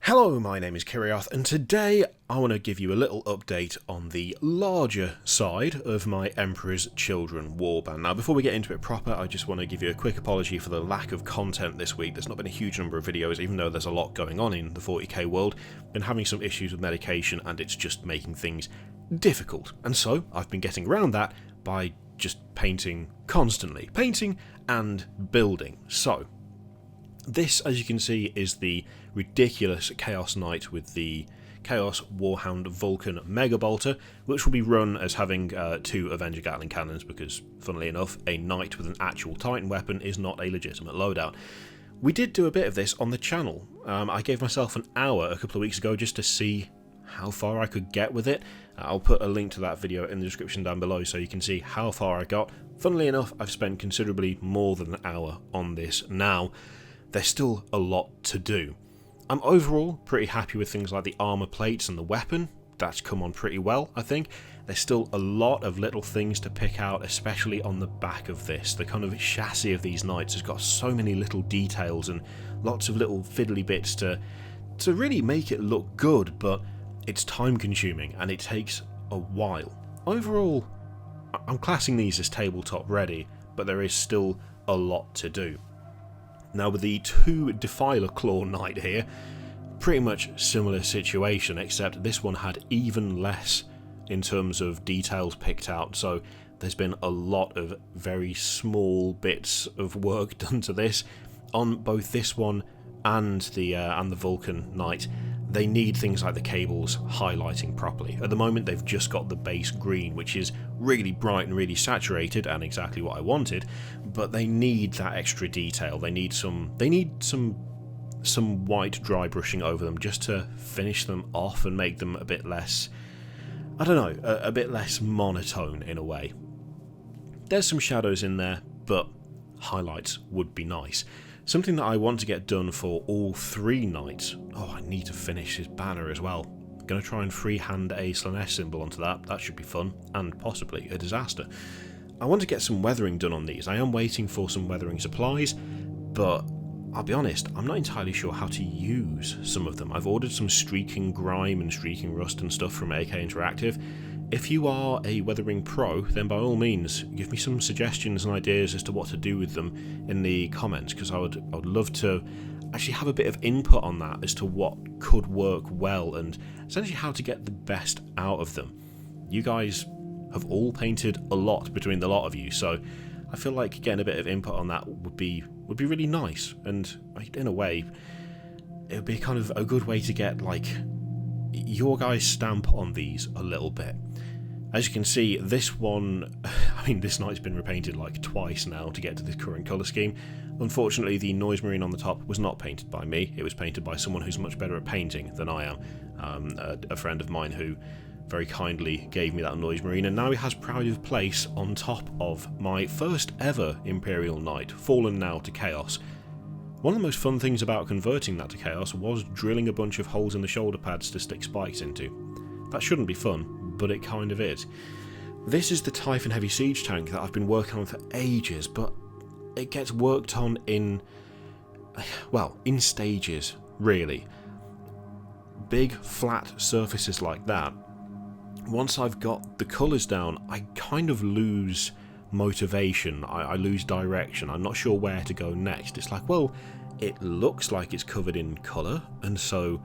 Hello, my name is Kirioth, and today I want to give you a little update on the larger side of my Emperor's Children warband. Now, before we get into it proper, I just want to give you a quick apology for the lack of content this week. There's not been a huge number of videos, even though there's a lot going on in the 40k world. Been having some issues with medication, and it's just making things difficult. And so, I've been getting around that by just painting constantly. Painting and building. So, this, as you can see, is the ridiculous Chaos Knight with the Chaos Warhound Vulcan Mega Bolter, which will be run as having two Avenger Gatling cannons because, funnily enough, a Knight with an actual Titan weapon is not a legitimate loadout. We did do a bit of this on the channel. I gave myself an hour a couple of weeks ago just to see how far I could get with it. I'll put a link to that video in the description down below so you can see how far I got. Funnily enough, I've spent considerably more than an hour on this now. There's still a lot to do. I'm overall pretty happy with things like the armor plates and the weapon. That's come on pretty well, I think. There's still a lot of little things to pick out, especially on the back of this. The kind of chassis of these knights has got so many little details and lots of little fiddly bits to really make it look good, but it's time consuming and it takes a while. Overall, I'm classing these as tabletop ready, but there is still a lot to do. Now with the two Defiler Claw Knight here, pretty much similar situation, except this one had even less in terms of details picked out, so there's been a lot of very small bits of work done to this. On both this one and the Vulcan Knight, they need things like the cables highlighting properly. At the moment they've just got the base green, which is really bright and really saturated and exactly what I wanted, but they need that extra detail. They need some white dry brushing over them just to finish them off and make them a bit less, I don't know, a bit less monotone in a way. There's some shadows in there, but highlights would be nice. Something that I want to get done for all three knights. Oh, I need to finish his banner as well. I'm going to try and freehand a Slanesh symbol onto that. That should be fun, and possibly a disaster. I want to get some weathering done on these. I am waiting for some weathering supplies, but I'll be honest, I'm not entirely sure how to use some of them. I've ordered some streaking grime and streaking rust and stuff from AK Interactive. If you are a weathering pro, then by all means give me some suggestions and ideas as to what to do with them in the comments, because I would love to actually have a bit of input on that as to what could work well and essentially how to get the best out of them. You guys have all painted a lot between the lot of you, so I feel like getting a bit of input on that would be really nice, and in a way it would be kind of a good way to get like your guys' stamp on these a little bit. As you can see, this one, I mean, this knight's been repainted like twice now to get to this current colour scheme. Unfortunately, the noise marine on the top was not painted by me. It was painted by someone who's much better at painting than I am. A friend of mine who very kindly gave me that noise marine, and now he has pride of place on top of my first ever Imperial Knight, fallen now to Chaos. One of the most fun things about converting that to Chaos was drilling a bunch of holes in the shoulder pads to stick spikes into. That shouldn't be fun, but it kind of is. This is the Typhon Heavy Siege Tank that I've been working on for ages, but it gets worked on in stages, really. Big, flat surfaces like that, once I've got the colours down, I kind of lose motivation, I lose direction, I'm not sure where to go next. It's like, well, it looks like it's covered in colour, and so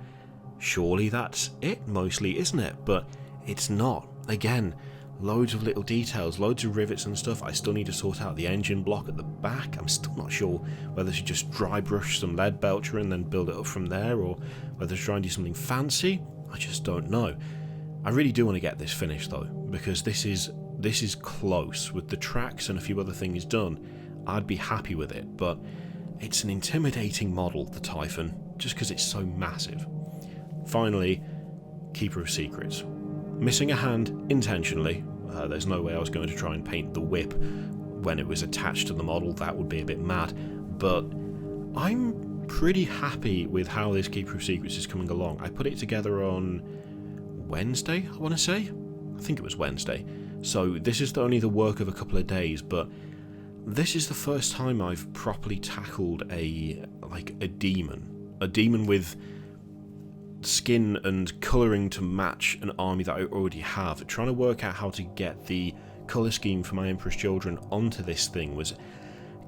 surely that's it mostly, isn't it? But it's not. Again, loads of little details, loads of rivets and stuff. I still need to sort out the engine block at the back. I'm still not sure whether to just dry brush some lead belcher and then build it up from there, or whether to try and do something fancy. I just don't know. I really do want to get this finished though, because this is close. With the tracks and a few other things done, I'd be happy with it, but it's an intimidating model, the Typhon, just because it's so massive. Finally, Keeper of Secrets. Missing a hand intentionally. There's no way I was going to try and paint the whip when it was attached to the model. That would be a bit mad, but I'm pretty happy with how this Keeper of Secrets is coming along. I put it together on Wednesday, I want to say. I think it was Wednesday. So this is only the work of a couple of days, but this is the first time I've properly tackled a demon with skin and colouring to match an army that I already have. Trying to work out how to get the colour scheme for my Emperor's Children onto this thing was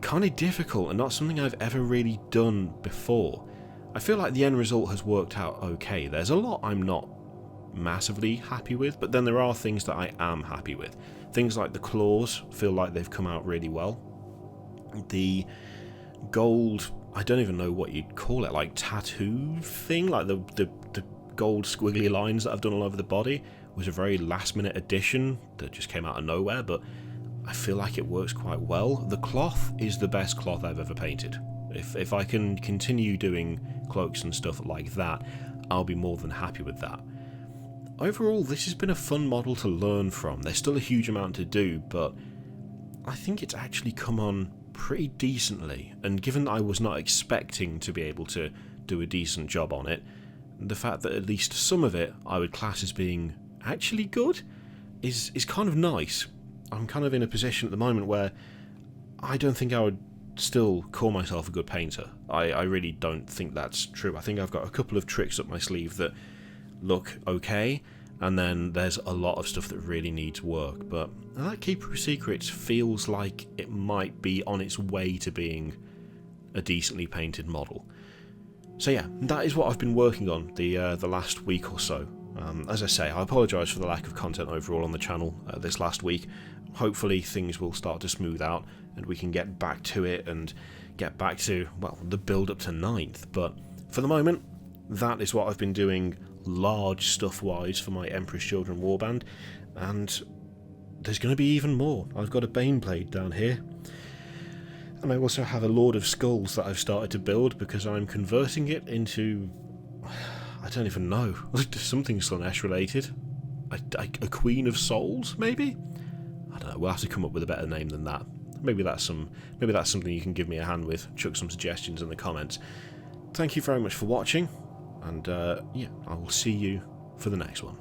kind of difficult and not something I've ever really done before. I feel like the end result has worked out okay. There's a lot I'm not massively happy with, but then there are things that I am happy with. Things like the claws feel like they've come out really well. The gold, I don't even know what you'd call it, like tattoo thing, like the gold squiggly lines that I've done all over the body was a very last minute addition that just came out of nowhere, but I feel like it works quite well. The cloth is the best cloth I've ever painted. If I can continue doing cloaks and stuff like that, I'll be more than happy with that. Overall, this has been a fun model to learn from. There's still a huge amount to do, but I think it's actually come on pretty decently, and given that I was not expecting to be able to do a decent job on it, the fact that at least some of it I would class as being actually good is kind of nice. I'm kind of in a position at the moment where I don't think I would still call myself a good painter. I really don't think that's true. I think I've got a couple of tricks up my sleeve that look okay, and then there's a lot of stuff that really needs work, but that Keeper of Secrets feels like it might be on its way to being a decently painted model. So yeah, that is what I've been working on the last week or so. As I say, I apologise for the lack of content overall on the channel this last week. Hopefully things will start to smooth out and we can get back to it and get back to, well, the build up to 9th, but for the moment, that is what I've been doing large stuff-wise for my Emperor's Children Warband, and there's going to be even more. I've got a Baneblade down here, and I also have a Lord of Skulls that I've started to build because I'm converting it into, I don't even know, something Slaanesh related. A Queen of Souls, maybe? I don't know, we'll have to come up with a better name than that. Maybe that's something you can give me a hand with. Chuck some suggestions in the comments. Thank you very much for watching, and yeah, I will see you for the next one.